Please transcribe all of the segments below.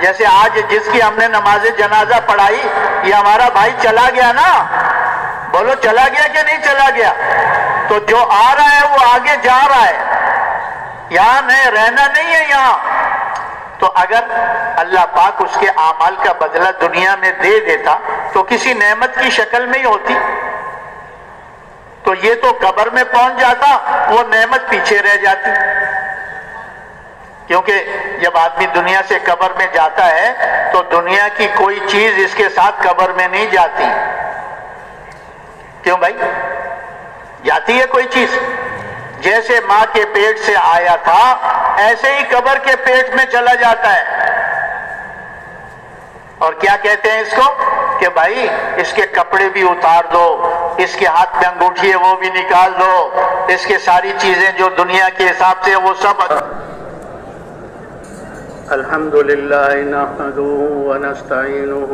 جیسے آج جس کی ہم نے نماز جنازہ پڑھائی یہ ہمارا بھائی چلا گیا نا، بولو چلا گیا کہ نہیں چلا گیا؟ تو جو آ رہا ہے وہ آگے جا رہا ہے، یہاں نہیں رہنا نہیں ہے یہاں۔ تو اگر اللہ پاک اس کے اعمال کا بدلہ دنیا میں دے دیتا تو کسی نعمت کی شکل میں ہی ہوتی، تو یہ تو قبر میں پہنچ جاتا، وہ نعمت پیچھے رہ جاتی۔ کیونکہ جب آدمی دنیا سے قبر میں جاتا ہے تو دنیا کی کوئی چیز اس کے ساتھ قبر میں نہیں جاتی، کیوں بھائی؟ جاتی ہے کوئی چیز؟ جیسے ماں کے پیٹ سے آیا تھا ایسے ہی قبر کے پیٹ میں چلا جاتا ہے۔ اور کیا کہتے ہیں اس کو کہ بھائی اس کے کپڑے بھی اتار دو، اس کے ہاتھ میں انگوٹھی ہے وہ بھی نکال دو، اس کے ساری چیزیں جو دنیا کے حساب سے وہ سب۔ الحمد للہ نحمده ونستعینه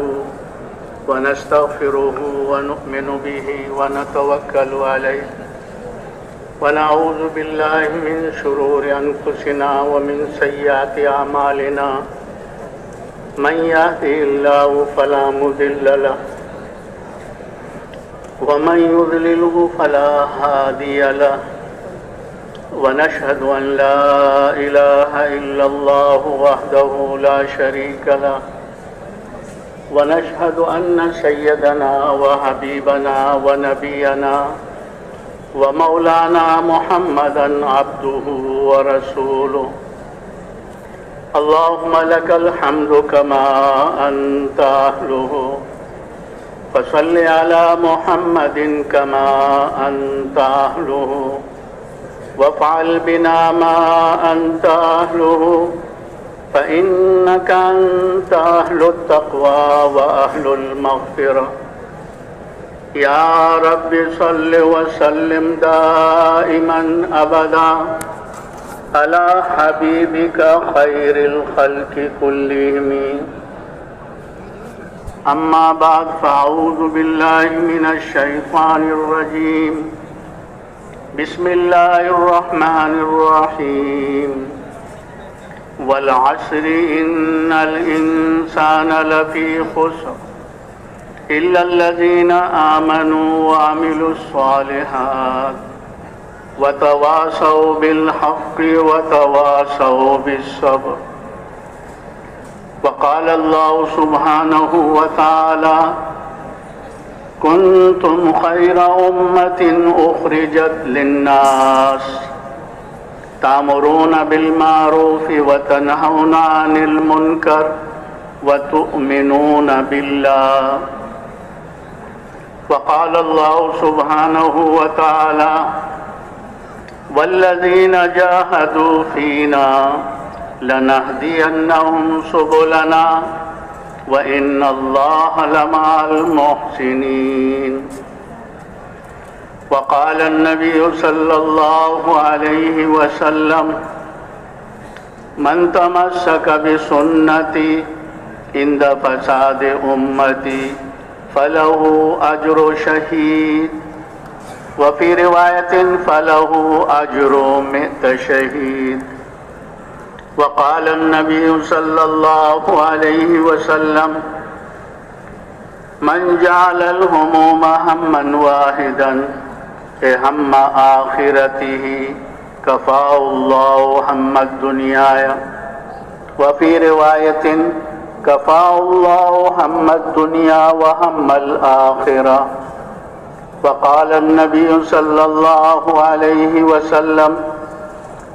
ونستغفره ونؤمن به ونتوکل علیہ ونعوذ باللہ من شرور انفسنا ومن سیئات اعمالنا من يهده الله فلا مضل له ومن يضلله فلا هادي له ونشهد أن لا إله إلا الله وحده لا شريك له ونشهد أن سيدنا وحبيبنا ونبينا ومولانا محمدا عبده ورسوله اللهم لك الحمد كما أنت أهله فصل على محمد كما أنت أهله وافعل بنا ما أنت أهله فإنك أنت أهل التقوى وأهل المغفرة يا رب صل وسلم دائما أبدا على حبيبك خير الخلق كلهم أما بعد فأعوذ بالله من الشيطان الرجيم بسم الله الرحمن الرحيم والعصر إن الإنسان لفي خسر إلا الذين آمنوا وعملوا الصالحات وتواصوا بالحق وتواصوا بالصبر وقال الله سبحانه وتعالى كنتم خير أمة أخرجت للناس تأمرون بالمعروف وتنهون عن المنكر وتؤمنون بالله وقال الله سبحانه وتعالى والذين جاهدوا فينا لنهدينهم سبلنا وإن الله لمع المحسنين وقال النبي صلى الله عليه وسلم من تمسك بسنتي عند فساد أمتي فله أجر شهيد وفي رواية فله أجر 100 شهيد وقال النبي صلى الله عليه وسلم من جعل الهموم هما واحدا هم آخرته كفاه الله هم الدنيا وفي رواية كفاه الله هم الدنيا وهم الآخرة وقال النبي صلى الله عليه وسلم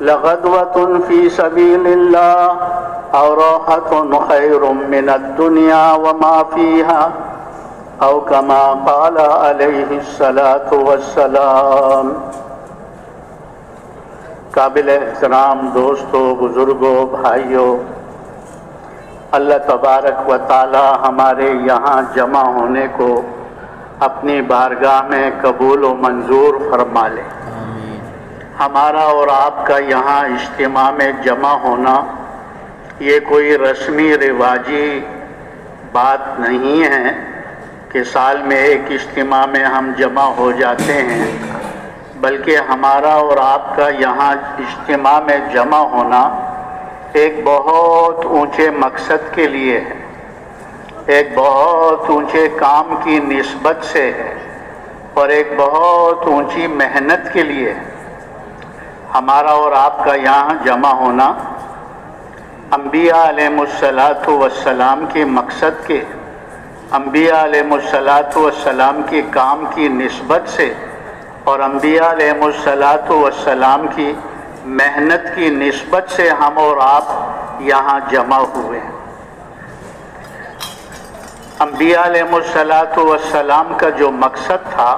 لغدوة في سبيل الله أو راحة خير من الدنيا وما فيها أو كما قال عليه الصلاة والسلام۔ قابل احترام دوستو، بزرگوں، بھائیوں، اللہ تبارک و تعالی ہمارے یہاں جمع ہونے کو اپنی بارگاہ میں قبول و منظور فرما لے۔ ہمارا اور آپ کا یہاں اجتماع میں جمع ہونا یہ کوئی رسمی رواجی بات نہیں ہے کہ سال میں ایک اجتماع میں ہم جمع ہو جاتے ہیں، بلکہ ہمارا اور آپ کا یہاں اجتماع میں جمع ہونا ایک بہت اونچے مقصد کے لیے ہے، ایک بہت اونچے کام کی نسبت سے ہے اور ایک بہت اونچی محنت کے لیے ہے۔ ہمارا اور آپ کا یہاں جمع ہونا انبیاء علیہم الصلاۃ والسلام کے مقصد کے، انبیاء علیہم الصلاۃ والسلام کے کام کی نسبت سے اور انبیاء علیہم الصلاۃ والسلام کی محنت کی نسبت سے ہم اور آپ یہاں جمع ہوئے ہیں۔ انبیاء علیہم الصلاۃ والسلام کا جو مقصد تھا،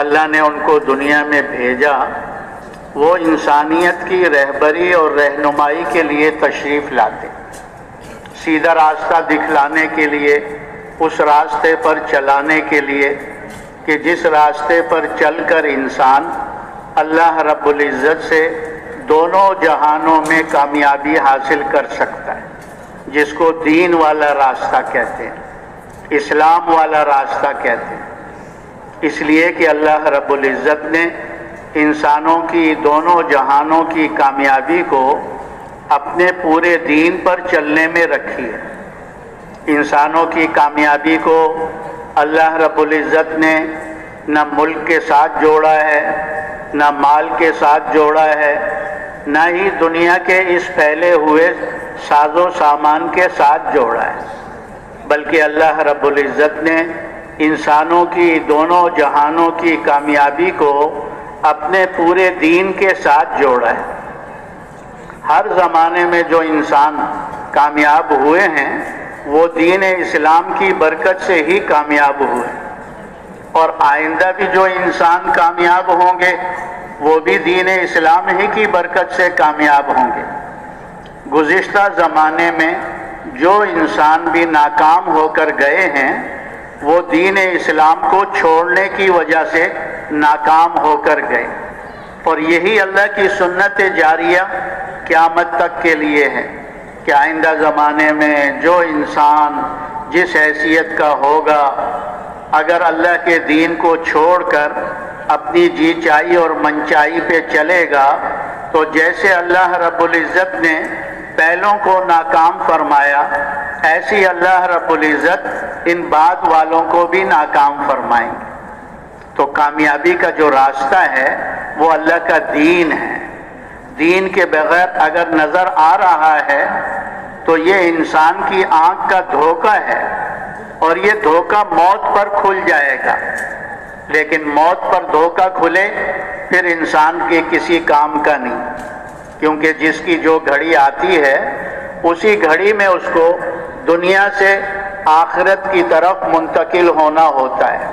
اللہ نے ان کو دنیا میں بھیجا، وہ انسانیت کی رہبری اور رہنمائی کے لیے تشریف لاتے، سیدھا راستہ دکھلانے کے لیے، اس راستے پر چلانے کے لیے کہ جس راستے پر چل کر انسان اللہ رب العزت سے دونوں جہانوں میں کامیابی حاصل کر سکتا ہے، جس کو دین والا راستہ کہتے ہیں، اسلام والا راستہ کہتے ہیں۔ اس لیے کہ اللہ رب العزت نے انسانوں کی دونوں جہانوں کی کامیابی کو اپنے پورے دین پر چلنے میں رکھی ہے۔ انسانوں کی کامیابی کو اللہ رب العزت نے نہ ملک کے ساتھ جوڑا ہے، نہ مال کے ساتھ جوڑا ہے، نہ ہی دنیا کے اس پھیلے ہوئے ساز و سامان کے ساتھ جوڑا ہے، بلکہ اللہ رب العزت نے انسانوں کی دونوں جہانوں کی کامیابی کو اپنے پورے دین کے ساتھ جوڑا ہے۔ ہر زمانے میں جو انسان کامیاب ہوئے ہیں وہ دین اسلام کی برکت سے ہی کامیاب ہوئے، اور آئندہ بھی جو انسان کامیاب ہوں گے وہ بھی دین اسلام ہی کی برکت سے کامیاب ہوں گے۔ گزشتہ زمانے میں جو انسان بھی ناکام ہو کر گئے ہیں وہ دین اسلام کو چھوڑنے کی وجہ سے ناکام ہو کر گئے، اور یہی اللہ کی سنت جاریہ قیامت تک کے لیے ہے کہ آئندہ زمانے میں جو انسان جس حیثیت کا ہوگا، اگر اللہ کے دین کو چھوڑ کر اپنی جی چائی اور منچائی پہ چلے گا تو جیسے اللہ رب العزت نے پہلوں کو ناکام فرمایا، ایسی اللہ رب العزت ان بعد والوں کو بھی ناکام فرمائیں گے۔ تو کامیابی کا جو راستہ ہے وہ اللہ کا دین ہے۔ دین کے بغیر اگر نظر آ رہا ہے تو یہ انسان کی آنکھ کا دھوکہ ہے، اور یہ دھوکہ موت پر کھل جائے گا۔ لیکن موت پر دھوکہ کھلے پھر انسان کے کسی کام کا نہیں، کیونکہ جس کی جو گھڑی آتی ہے اسی گھڑی میں اس کو دنیا سے آخرت کی طرف منتقل ہونا ہوتا ہے۔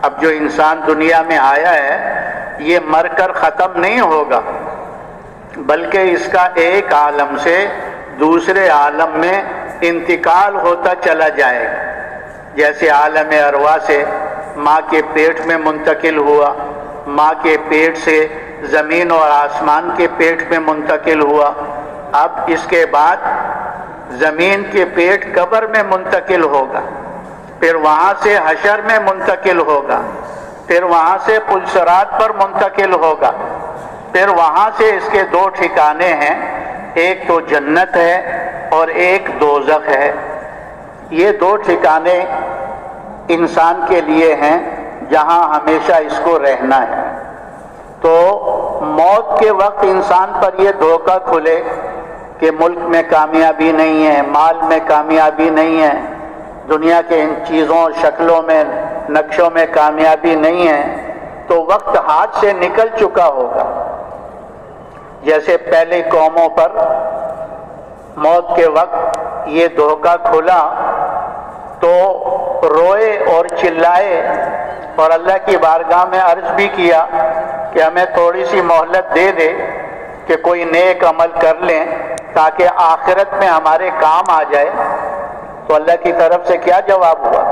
اب جو انسان دنیا میں آیا ہے یہ مر کر ختم نہیں ہوگا، بلکہ اس کا ایک عالم سے دوسرے عالم میں انتقال ہوتا چلا جائے گا۔ جیسے عالم ارواح سے ماں کے پیٹ میں منتقل ہوا، ماں کے پیٹ سے زمین اور آسمان کے پیٹ میں منتقل ہوا، اب اس کے بعد زمین کے پیٹ قبر میں منتقل ہوگا، پھر وہاں سے حشر میں منتقل ہوگا، پھر وہاں سے پلسرات پر منتقل ہوگا، پھر وہاں سے اس کے دو ٹھکانے ہیں، ایک تو جنت ہے اور ایک دوزخ ہے۔ یہ دو ٹھکانے انسان کے لیے ہیں جہاں ہمیشہ اس کو رہنا ہے۔ تو موت کے وقت انسان پر یہ دھوکہ کھلے کہ ملک میں کامیابی نہیں ہے، مال میں کامیابی نہیں ہے، دنیا کے ان چیزوں شکلوں میں نقشوں میں کامیابی نہیں ہے، تو وقت ہاتھ سے نکل چکا ہوگا۔ جیسے پہلی قوموں پر موت کے وقت یہ دھوکہ کھلا تو روئے اور چلائے اور اللہ کی بارگاہ میں عرض بھی کیا کہ ہمیں تھوڑی سی مہلت دے دے کہ کوئی نیک عمل کر لیں تاکہ آخرت میں ہمارے کام آ جائے۔ تو اللہ کی طرف سے کیا جواب ہوا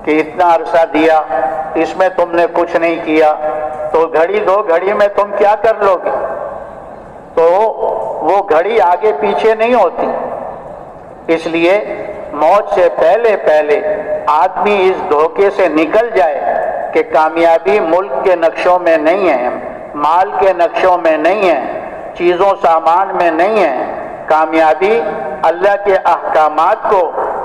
کہ اتنا عرصہ دیا، اس میں تم نے کچھ نہیں کیا، تو گھڑی دو گھڑی میں تم کیا کر لو گے؟ تو وہ گھڑی آگے پیچھے نہیں ہوتی، اس لیے موت سے پہلے پہلے آدمی اس دھوکے سے نکل جائے کہ کامیابی ملک کے نقشوں میں نہیں ہے، مال کے نقشوں میں نہیں ہے، چیزوں سامان میں نہیں ہے، کامیابی اللہ کے احکامات کو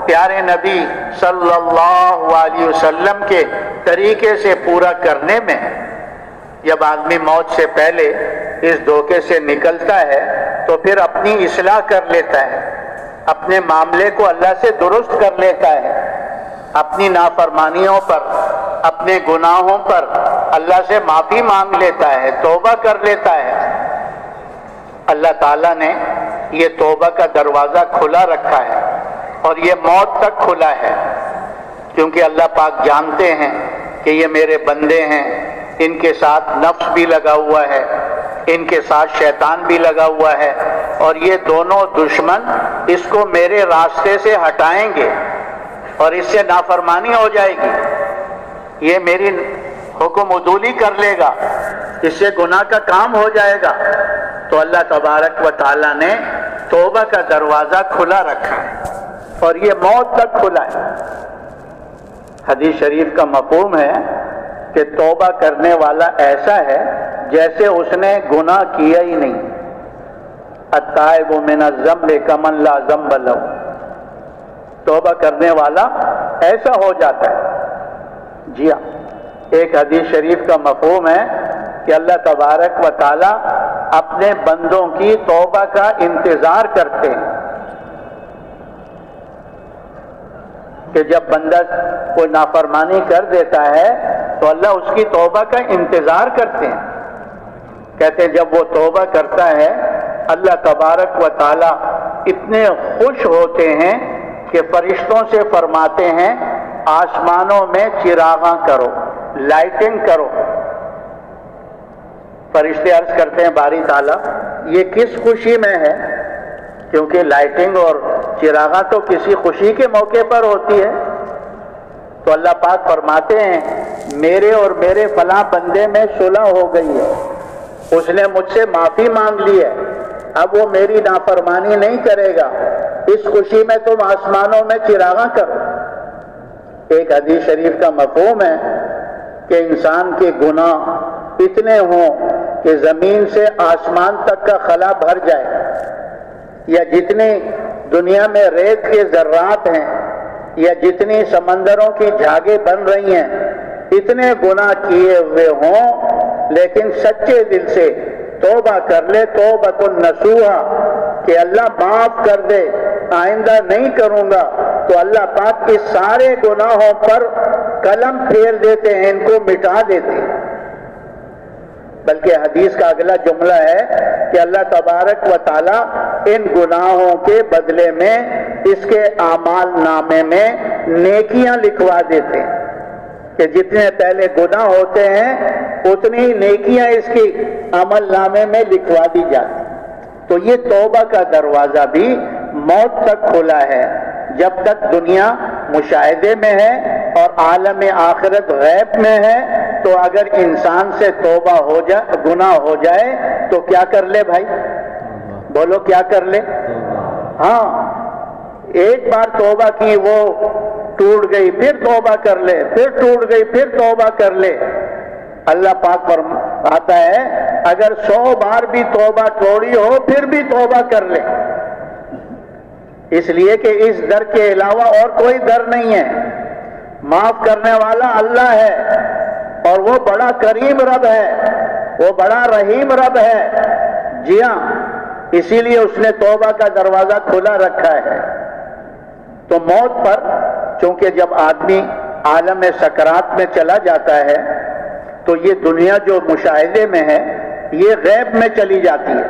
پیارے نبی صلی اللہ علیہ وسلم کے طریقے سے پورا کرنے میں ہے۔ جب آدمی موت سے پہلے اس دھوکے سے نکلتا ہے تو پھر اپنی اصلاح کر لیتا ہے، اپنے معاملے کو اللہ سے درست کر لیتا ہے، اپنی نافرمانیوں پر، اپنے گناہوں پر اللہ سے معافی مانگ لیتا ہے، توبہ کر لیتا ہے۔ اللہ تعالیٰ نے یہ توبہ کا دروازہ کھلا رکھا ہے اور یہ موت تک کھلا ہے، کیونکہ اللہ پاک جانتے ہیں کہ یہ میرے بندے ہیں، ان کے ساتھ نفس بھی لگا ہوا ہے، ان کے ساتھ شیطان بھی لگا ہوا ہے، اور یہ دونوں دشمن اس کو میرے راستے سے ہٹائیں گے اور اس سے نافرمانی ہو جائے گی، یہ میری حکم عدولی کر لے گا، اس سے گناہ کا کام ہو جائے گا۔ تو اللہ تبارک و تعالیٰ نے توبہ کا دروازہ کھلا رکھا ہے اور یہ موت تک کھلا ہے۔ حدیث شریف کا مفہوم ہے کہ توبہ کرنے والا ایسا ہے جیسے اس نے گناہ کیا ہی نہیں۔ التائب من الذنب کمن لا ذنب لہ، توبہ کرنے والا ایسا ہو جاتا ہے۔ جی ہاں، ایک حدیث شریف کا مفہوم ہے کہ اللہ تبارک و تعالی اپنے بندوں کی توبہ کا انتظار کرتے ہیں، کہ جب بندہ کوئی نافرمانی کر دیتا ہے تو اللہ اس کی توبہ کا انتظار کرتے ہیں۔ کہتے ہیں جب وہ توبہ کرتا ہے اللہ تبارک و تعالی اتنے خوش ہوتے ہیں کہ فرشتوں سے فرماتے ہیں آسمانوں میں چراغاں کرو، لائٹنگ کرو۔ فرشتے عرض کرتے ہیں باری تعالیٰ یہ کس خوشی میں ہے؟ کیونکہ لائٹنگ اور چراغاں تو کسی خوشی کے موقع پر ہوتی ہے۔ تو اللہ پاک فرماتے ہیں میرے اور میرے فلاں بندے میں صلح ہو گئی ہے، اس نے مجھ سے معافی مانگ لی ہے، اب وہ میری نافرمانی نہیں کرے گا، اس خوشی میں تم آسمانوں میں چراغاں کرو۔ ایک حدیث شریف کا مفہوم ہے کہ انسان کے گناہ اتنے ہوں کہ زمین سے آسمان تک کا خلا بھر جائے، یا جتنی دنیا میں ریت کے ذرات ہیں یا جتنی سمندروں کی جھاگیں بن رہی ہیں، اتنے گناہ کیے ہوئے ہوں لیکن سچے دل سے توبہ کر لے، توبۃ نصوحا، کہ اللہ معاف کر دے، آئندہ نہیں کروں گا، تو اللہ پاک اس سارے گناہوں پر قلم پھیر دیتے ہیں، ان کو مٹا دیتے ہیں۔ بلکہ حدیث کا اگلا جملہ ہے کہ اللہ تبارک و تعالی ان گناہوں کے بدلے میں اس کے اعمال نامے میں نیکیاں لکھوا دیتے ہیں، کہ جتنے پہلے گناہ ہوتے ہیں اتنی نیکیاں اس کی عمل نامے میں لکھوا دی جاتی۔ تو یہ توبہ کا دروازہ بھی موت تک کھلا ہے۔ جب تک دنیا مشاہدے میں ہے اور عالم آخرت غیب میں ہے، تو اگر انسان سے توبہ ہو جائے، گناہ ہو جائے تو کیا کر لے بھائی؟ بولو کیا کر لے؟ ہاں، ایک بار توبہ کی وہ ٹوٹ گئی، پھر توبہ کر لے، پھر ٹوٹ گئی، پھر توبہ کر لے۔ اللہ پاک فرماتا ہے اگر 100 بار بھی توبہ توڑی ہو پھر بھی توبہ کر لے، اس لیے کہ اس در کے علاوہ اور کوئی در نہیں ہے۔ معاف کرنے والا اللہ ہے اور وہ بڑا کریم رب ہے، وہ بڑا رحیم رب ہے۔ جی ہاں، اسی لیے اس نے توبہ کا دروازہ کھلا رکھا ہے۔ تو موت پر چونکہ جب آدمی عالم سکرات میں چلا جاتا ہے تو یہ دنیا جو مشاہدے میں ہے یہ غیب میں چلی جاتی ہے،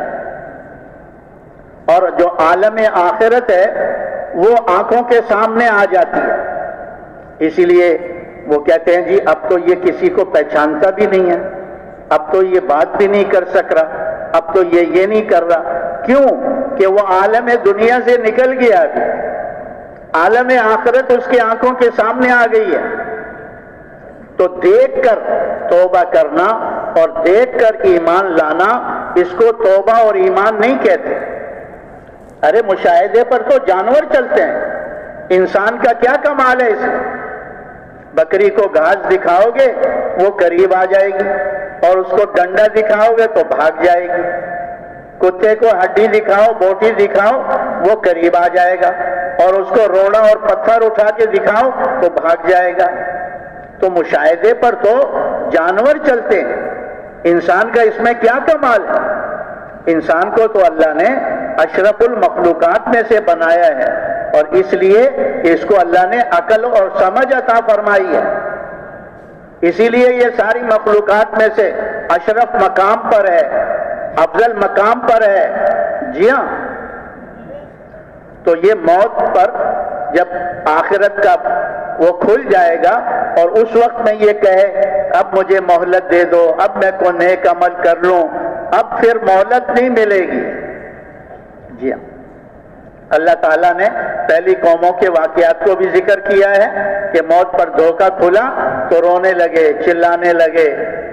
اور جو عالم آخرت ہے وہ آنکھوں کے سامنے آ جاتی ہے۔ اسی لیے وہ کہتے ہیں جی اب تو یہ کسی کو پہچانتا بھی نہیں ہے، اب تو یہ بات بھی نہیں کر سک رہا، اب تو یہ نہیں کر رہا۔ کیوں؟ کہ وہ عالم دنیا سے نکل گیا، ابھی عالم آخرت اس کی آنکھوں کے سامنے آ گئی ہے۔ تو دیکھ کر توبہ کرنا اور دیکھ کر ایمان لانا، اس کو توبہ اور ایمان نہیں کہتے۔ ارے مشاہدے پر تو جانور چلتے ہیں، انسان کا کیا کمال ہے اس میں؟ بکری کو گھاس دکھاؤ گے وہ قریب آ جائے گی، اور اس کو ڈنڈا دکھاؤ گے تو بھاگ جائے گی۔ کتے کو ہڈی دکھاؤ، بوٹی دکھاؤ، وہ قریب آ جائے گا، اور اس کو روڑا اور پتھر اٹھا کے دکھاؤ تو بھاگ جائے گا۔ تو مشاہدے پر تو جانور چلتے ہیں، انسان کا اس میں کیا کمال ہے؟ انسان کو تو اللہ نے اشرف المخلوقات میں سے بنایا ہے، اور اس لیے اس کو اللہ نے عقل اور سمجھ عطا فرمائی ہے، اسی لیے یہ ساری مخلوقات میں سے اشرف مقام پر ہے، افضل مقام پر ہے۔ جی ہاں، تو یہ موت پر جب آخرت کا وہ کھل جائے گا اور اس وقت میں یہ کہے اب مجھے مہلت دے دو، اب میں کو نیک عمل کر لوں، اب پھر مہلت نہیں ملے گی۔ جی ہاں، اللہ تعالیٰ نے پہلی قوموں کے واقعات کو بھی ذکر کیا ہے کہ موت پر دھوکہ کھلا تو رونے لگے، چلانے لگے،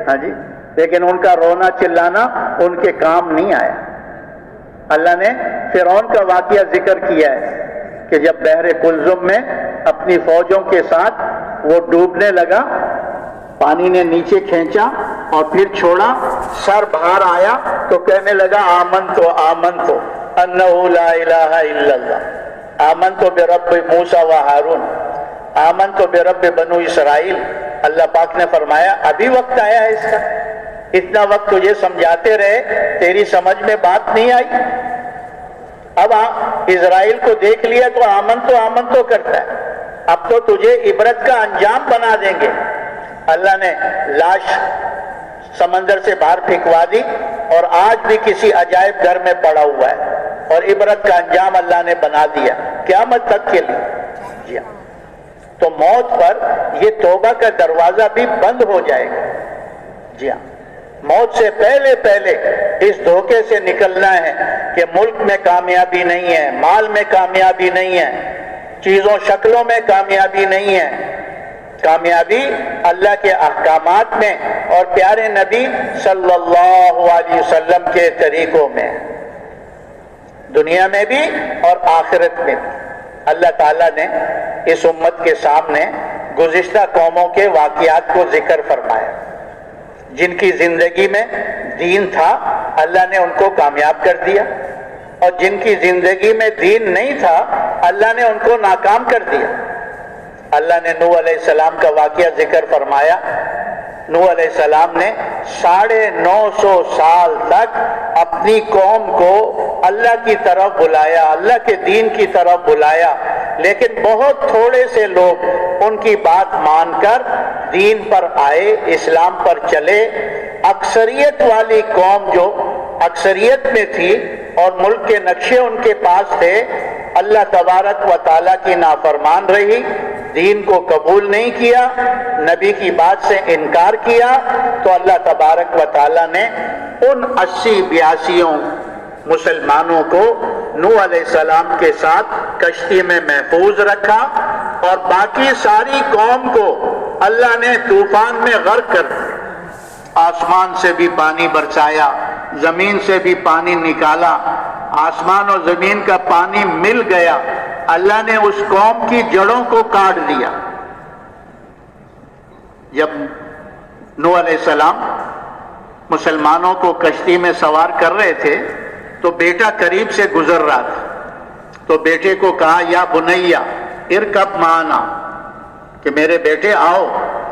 ہاں جی، لیکن ان کا رونا چلانا ان کے کام نہیں آیا۔ اللہ نے فرعون کا واقعہ ذکر کیا ہے کہ جب بحر کلزم میں اپنی فوجوں کے ساتھ وہ ڈوبنے لگا، پانی نے نیچے کھینچا اور پھر چھوڑا، سر باہر آیا تو کہنے لگا آمنتو آمنتو انہ لا الہ الا اللہ، آمنتو برب موسیٰ و ہارون، آمنتو برب بنو اسرائیل۔ اللہ پاک نے فرمایا ابھی وقت آیا ہے اس کا، اتنا وقت تجھے سمجھاتے رہے، تیری سمجھ میں بات نہیں آئی، اب اسرائیل کو دیکھ لیا تو آمن تو کرتا ہے، اب تو تجھے عبرت کا انجام بنا دیں گے۔ اللہ نے لاش سمندر سے باہر پھینکوا دی اور آج بھی کسی عجائب گھر میں پڑا ہوا ہے، اور عبرت کا انجام اللہ نے بنا دیا قیامت تک کے لیے۔ جی ہاں، تو موت پر یہ توبہ کا دروازہ بھی بند ہو جائے گا۔ جی ہاں، موت سے پہلے پہلے اس دھوکے سے نکلنا ہے کہ ملک میں کامیابی نہیں ہے، مال میں کامیابی نہیں ہے، چیزوں شکلوں میں کامیابی نہیں ہے، کامیابی اللہ کے احکامات میں اور پیارے نبی صلی اللہ علیہ وسلم کے طریقوں میں، دنیا میں بھی اور آخرت میں بھی۔ اللہ تعالیٰ نے اس امت کے سامنے گزشتہ قوموں کے واقعات کو ذکر فرمایا، جن کی زندگی میں دین تھا اللہ نے ان کو کامیاب کر دیا، اور جن کی زندگی میں دین نہیں تھا اللہ نے ان کو ناکام کر دیا۔ اللہ نے نوح علیہ السلام کا واقعہ ذکر فرمایا۔ نوح علیہ السلام نے 950 سال تک اپنی قوم کو اللہ کی طرف بلایا، اللہ کے دین کی طرف بلایا، لیکن بہت تھوڑے سے لوگ ان کی بات مان کر دین پر آئے، اسلام پر چلے۔ اکثریت والی قوم جو اکثریت میں تھی اور ملک کے نقشے ان کے پاس تھے، اللہ تبارک و تعالیٰ کی نافرمان رہی، دین کو قبول نہیں کیا، نبی کی بات سے انکار کیا، تو اللہ تبارک و تعالیٰ نے ان 80-82 مسلمانوں کو نوح علیہ السلام کے ساتھ کشتی میں محفوظ رکھا، اور باقی ساری قوم کو اللہ نے طوفان میں غرق کر دیا۔ آسمان سے بھی پانی برسایا، زمین سے بھی پانی نکالا، آسمان اور زمین کا پانی مل گیا، اللہ نے اس قوم کی جڑوں کو کاٹ دیا۔ جب نوح علیہ السلام مسلمانوں کو کشتی میں سوار کر رہے تھے تو بیٹا قریب سے گزر رہا تھا، تو بیٹے کو کہا یا بنیا ارکب معنا، کہ میرے بیٹے آؤ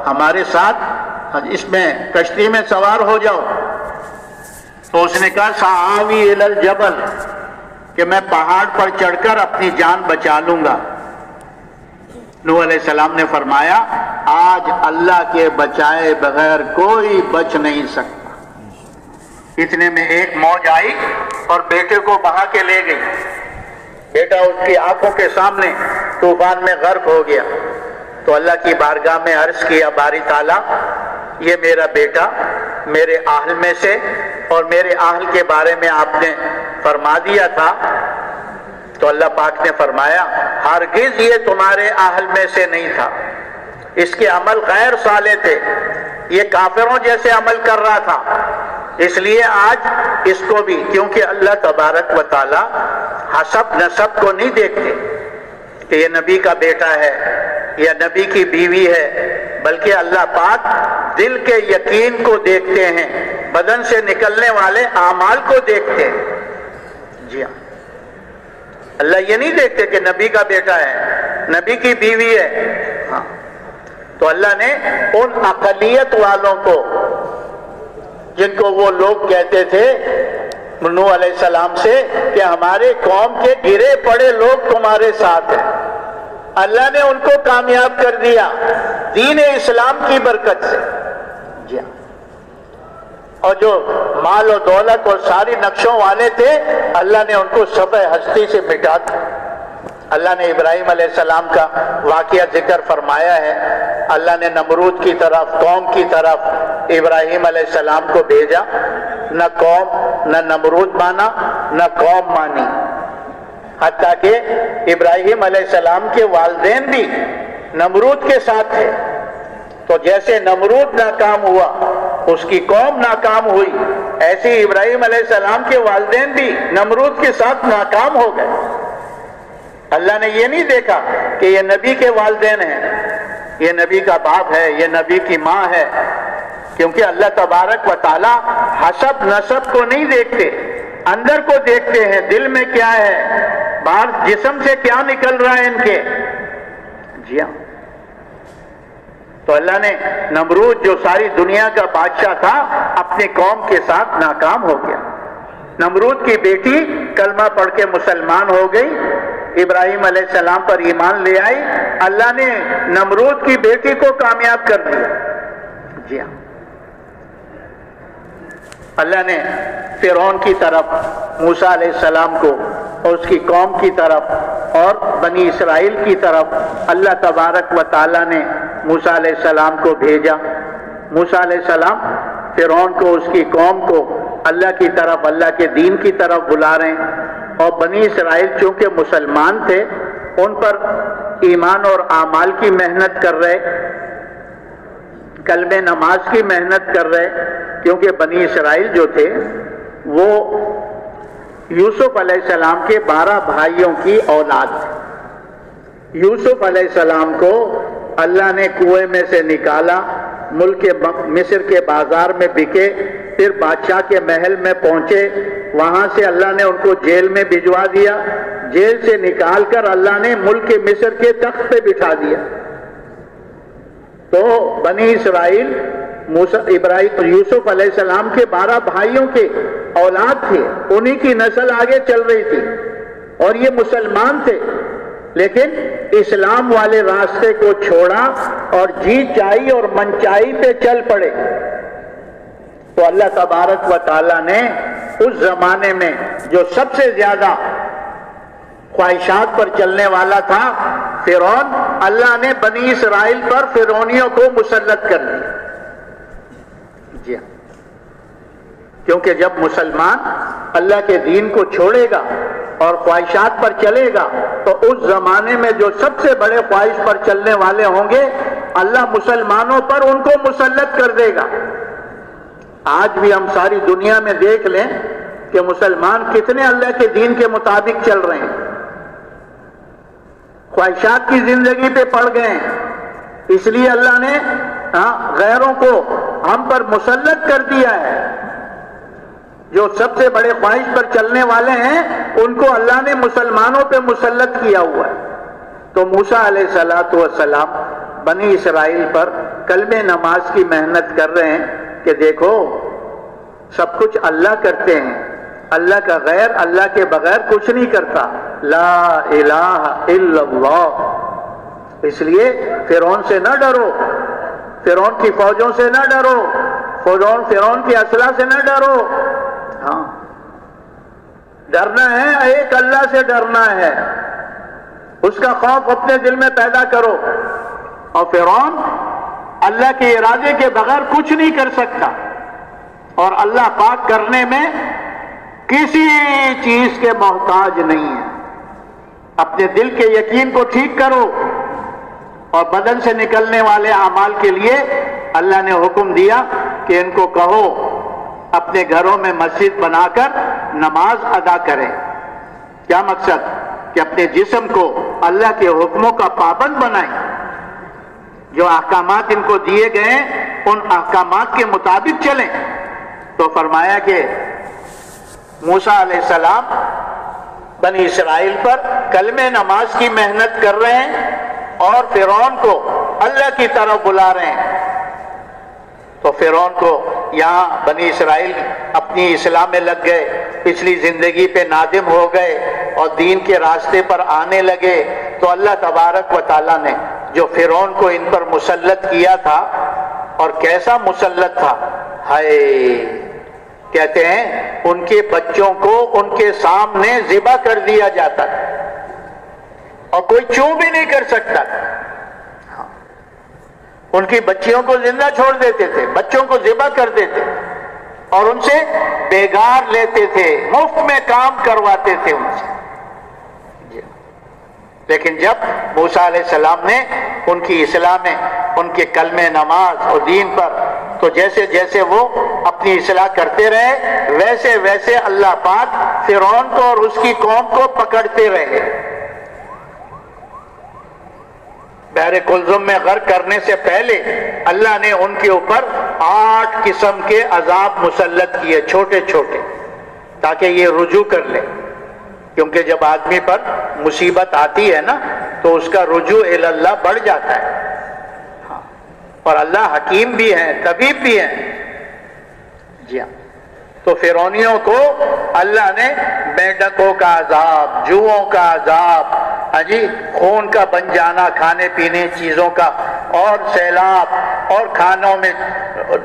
ہمارے ساتھ اس میں کشتی میں سوار ہو جاؤ۔ تو اس نے کہا سآوی الی الجبل، کہ میں پہاڑ پر چڑھ کر اپنی جان بچا لوں گا۔ نوح علیہ السلام نے فرمایا آج اللہ کے بچائے بغیر کوئی بچ نہیں سکتا۔ اتنے میں ایک موج آئی اور بیٹے کو بہا کے لے گئی، بیٹا اس کی آنکھوں کے سامنے طوفان میں غرق ہو گیا۔ تو اللہ کی بارگاہ میں عرض کیا باری تعالیٰ یہ میرا بیٹا میرے اہل میں سے، اور میرے اہل کے بارے میں آپ نے فرما دیا تھا۔ تو اللہ پاک نے فرمایا ہرگز یہ تمہارے اہل میں سے نہیں تھا، اس کے عمل غیر صالح تھے، یہ کافروں جیسے عمل کر رہا تھا، اس لیے آج اس کو بھی، کیونکہ اللہ تبارک و تعالی حسب نسب کو نہیں دیکھتے کہ یہ نبی کا بیٹا ہے یا نبی کی بیوی ہے، بلکہ اللہ پاک دل کے یقین کو دیکھتے ہیں، بدن سے نکلنے والے اعمال کو دیکھتے ہیں۔ جی ہاں، اللہ یہ نہیں دیکھتے کہ نبی کا بیٹا ہے، نبی کی بیوی ہے. ہاں، تو اللہ نے ان اقلیت والوں کو، جن کو وہ لوگ کہتے تھے نوح علیہ السلام سے کہ ہمارے قوم کے گرے پڑے لوگ تمہارے ساتھ ہیں، اللہ نے ان کو کامیاب کر دیا دین اسلام کی برکت سے. جی ہاں، اور جو مال و دولت اور ساری نقشوں والے تھے اللہ نے ان کو شبح ہستی سے مٹا دیا. اللہ نے ابراہیم علیہ السلام کا واقعہ ذکر فرمایا ہے. اللہ نے نمرود کی طرف، قوم کی طرف ابراہیم علیہ السلام کو بھیجا، نہ قوم، نہ نمرود مانا، نہ قوم مانی، حتیٰ کہ ابراہیم علیہ السلام کے والدین بھی نمرود کے ساتھ تھے. تو جیسے نمرود ناکام ہوا، اس کی قوم ناکام ہوئی، ایسے ابراہیم علیہ السلام کے والدین بھی نمرود کے ساتھ ناکام ہو گئے. اللہ نے یہ نہیں دیکھا کہ یہ نبی کے والدین ہیں، یہ نبی کا باپ ہے، یہ نبی کی ماں ہے، کیونکہ اللہ تبارک و تعالی حسب نسب کو نہیں دیکھتے، اندر کو دیکھتے ہیں، دل میں کیا ہے، باہر جسم سے کیا نکل رہا ہے ان کے. جی ہاں، تو اللہ نے نمرود جو ساری دنیا کا بادشاہ تھا اپنی قوم کے ساتھ ناکام ہو گیا. نمرود کی بیٹی کلمہ پڑھ کے مسلمان ہو گئی، ابراہیم علیہ السلام پر ایمان لے آئی، اللہ نے نمرود کی بیٹی کو کامیاب کر دیا. جی ہاں، اللہ نے فرعون کی طرف موسیٰ علیہ السلام کو اور اس کی قوم کی طرف اور بنی اسرائیل کی طرف اللہ تبارک و تعالیٰ نے موسیٰ علیہ السلام کو بھیجا. موسیٰ علیہ السلام فرعون کو، اس کی قوم کو اللہ کی طرف، اللہ کے دین کی طرف بلا رہے ہیں، اور بنی اسرائیل چونکہ مسلمان تھے ان پر ایمان اور اعمال کی محنت کر رہے، کلمہ نماز کی محنت کر رہے، کیونکہ بنی اسرائیل جو تھے وہ یوسف علیہ السلام کے 12 بھائیوں کی اولاد تھے. یوسف علیہ السلام کو اللہ نے کنویں میں سے نکالا، ملک مصر کے بازار میں بکے، پھر بادشاہ کے محل میں پہنچے، وہاں سے اللہ نے ان کو جیل میں بھجوا دیا، جیل سے نکال کر اللہ نے ملک مصر کے تخت پہ بٹھا دیا. تو بنی اسرائیل یوسف علیہ السلام کے 12 بھائیوں کے اولاد تھے، انہی کی نسل آگے چل رہی تھی، اور یہ مسلمان تھے، لیکن اسلام والے راستے کو چھوڑا اور جی چاہی اور منچائی پہ چل پڑے. تو اللہ تبارک و تعالیٰ نے اس زمانے میں جو سب سے زیادہ خواہشات پر چلنے والا تھا فرعون، اللہ نے بنی اسرائیل پر فرعونیوں کو مسلط کر دیا. جی ہاں، کیونکہ جب مسلمان اللہ کے دین کو چھوڑے گا اور خواہشات پر چلے گا تو اس زمانے میں جو سب سے بڑے خواہش پر چلنے والے ہوں گے اللہ مسلمانوں پر ان کو مسلط کر دے گا. آج بھی ہم ساری دنیا میں دیکھ لیں کہ مسلمان کتنے اللہ کے دین کے مطابق چل رہے ہیں، خواہشات کی زندگی پہ پڑ گئے ہیں، اس لیے اللہ نے غیروں کو ہم پر مسلط کر دیا ہے. جو سب سے بڑے خواہش پر چلنے والے ہیں ان کو اللہ نے مسلمانوں پہ مسلط کیا ہوا ہے. تو موسیٰ علیہ السلام بنی اسرائیل پر کلمہ نماز کی محنت کر رہے ہیں کہ دیکھو سب کچھ اللہ کرتے ہیں، اللہ کا غیر اللہ کے بغیر کچھ نہیں کرتا، لا الہ الا اللہ. اس لیے فرعون سے نہ ڈرو، فرعون کی فوجوں سے نہ ڈرو، فرعون کی اسلحہ سے نہ ڈرو. ہاں، ڈرنا ہے ایک اللہ سے ڈرنا ہے، اس کا خوف اپنے دل میں پیدا کرو. اور فرعون اللہ کے ارادے کے بغیر کچھ نہیں کر سکتا، اور اللہ پاک کرنے میں کسی چیز کے محتاج نہیں ہے. اپنے دل کے یقین کو ٹھیک کرو، اور بدن سے نکلنے والے اعمال کے لیے اللہ نے حکم دیا کہ ان کو کہو اپنے گھروں میں مسجد بنا کر نماز ادا کریں. کیا مقصد؟ کہ اپنے جسم کو اللہ کے حکموں کا پابند بنائیں، جو احکامات ان کو دیے گئے ان احکامات کے مطابق چلیں. تو فرمایا کہ موسیٰ علیہ السلام بنی اسرائیل پر کلمہ نماز کی محنت کر رہے ہیں اور فرعون کو اللہ کی طرف بلا رہے ہیں. تو فرعون کو یہاں بنی اسرائیل اپنی اصلاح میں لگ گئے، پچھلی زندگی پہ نادم ہو گئے اور دین کے راستے پر آنے لگے. تو اللہ تبارک و تعالیٰ نے جو فرعون کو ان پر مسلط کیا تھا، اور کیسا مسلط تھا، ہائے، کہتے ہیں ان کے بچوں کو ان کے سامنے ذبح کر دیا جاتا تھا اور کوئی چوں بھی نہیں کر سکتا تھا. ان کی بچیوں کو زندہ چھوڑ دیتے تھے، بچوں کو ذبح کر دیتے اور ان سے بیگار لیتے تھے، مفت میں کام کرواتے تھے ان سے. لیکن جب موسیٰ علیہ السلام نے ان کی اصلاح میں، ان کے کلمہ نماز اور دین پر، تو جیسے جیسے وہ اپنی اصلاح کرتے رہے، ویسے ویسے اللہ پاک فرعون کو اور اس کی قوم کو پکڑتے رہے. بحر کلزم میں غرق کرنے سے پہلے اللہ نے ان کے اوپر 8 قسم کے عذاب مسلط کیے، چھوٹے چھوٹے، تاکہ یہ رجوع کر لے. کیونکہ جب آدمی پر مصیبت آتی ہے نا تو اس کا رجوع الی اللہ بڑھ جاتا ہے. اور اللہ حکیم بھی ہیں، طبیب بھی ہیں. جی ہاں. تو فرعونیوں کو اللہ نے میںڈکوں کا عذاب، جوؤں کا عذاب، جی خون کا بن جانا، کھانے پینے چیزوں کا، اور سیلاب، اور کھانوں میں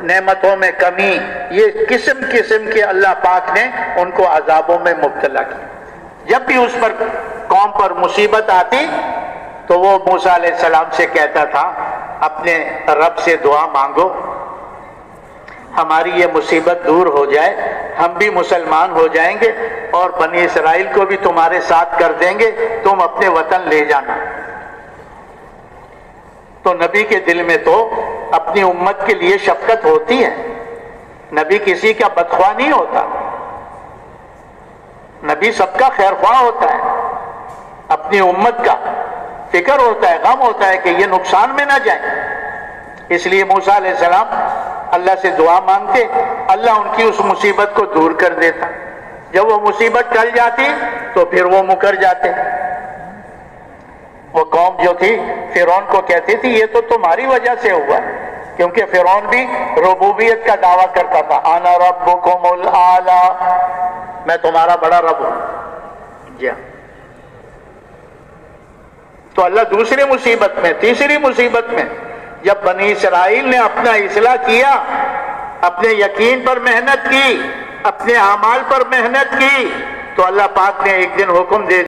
نعمتوں میں کمی، یہ قسم قسم کے اللہ پاک نے ان کو عذابوں میں مبتلا کیا. جب بھی اس پر قوم پر مصیبت آتی تو وہ موسیٰ علیہ السلام سے کہتا تھا اپنے رب سے دعا مانگو، ہماری یہ مصیبت دور ہو جائے، ہم بھی مسلمان ہو جائیں گے اور بنی اسرائیل کو بھی تمہارے ساتھ کر دیں گے، تم اپنے وطن لے جانا. تو نبی کے دل میں تو اپنی امت کے لیے شفقت ہوتی ہے. نبی کسی کا بدخواہ نہیں ہوتا، نبی سب کا خیر خواہ ہوتا ہے، اپنی امت کا فکر ہوتا ہے، غم ہوتا ہے کہ یہ نقصان میں نہ جائیں. اس لیے موسیٰ علیہ السلام اللہ سے دعا مانگتے، اللہ ان کی اس مصیبت کو دور کر دیتا. جب وہ مصیبت ٹل جاتی تو پھر وہ مکر جاتے. وہ قوم جو تھی فرعون کو کہتی تھی یہ تو تمہاری وجہ سے ہوا، کیونکہ فرعون بھی ربوبیت کا دعویٰ کرتا تھا، انا ربکم الاعلی، میں تمہارا بڑا رب ہوں. جی ہاں. تو اللہ دوسری مصیبت میں، تیسری مصیبت میں، جب بنی اسرائیل نے اپنا اصلاح کیا، اپنے یقین پر محنت کی، اپنے اعمال پر محنت کی، تو اللہ پاک نے ایک دن حکم دے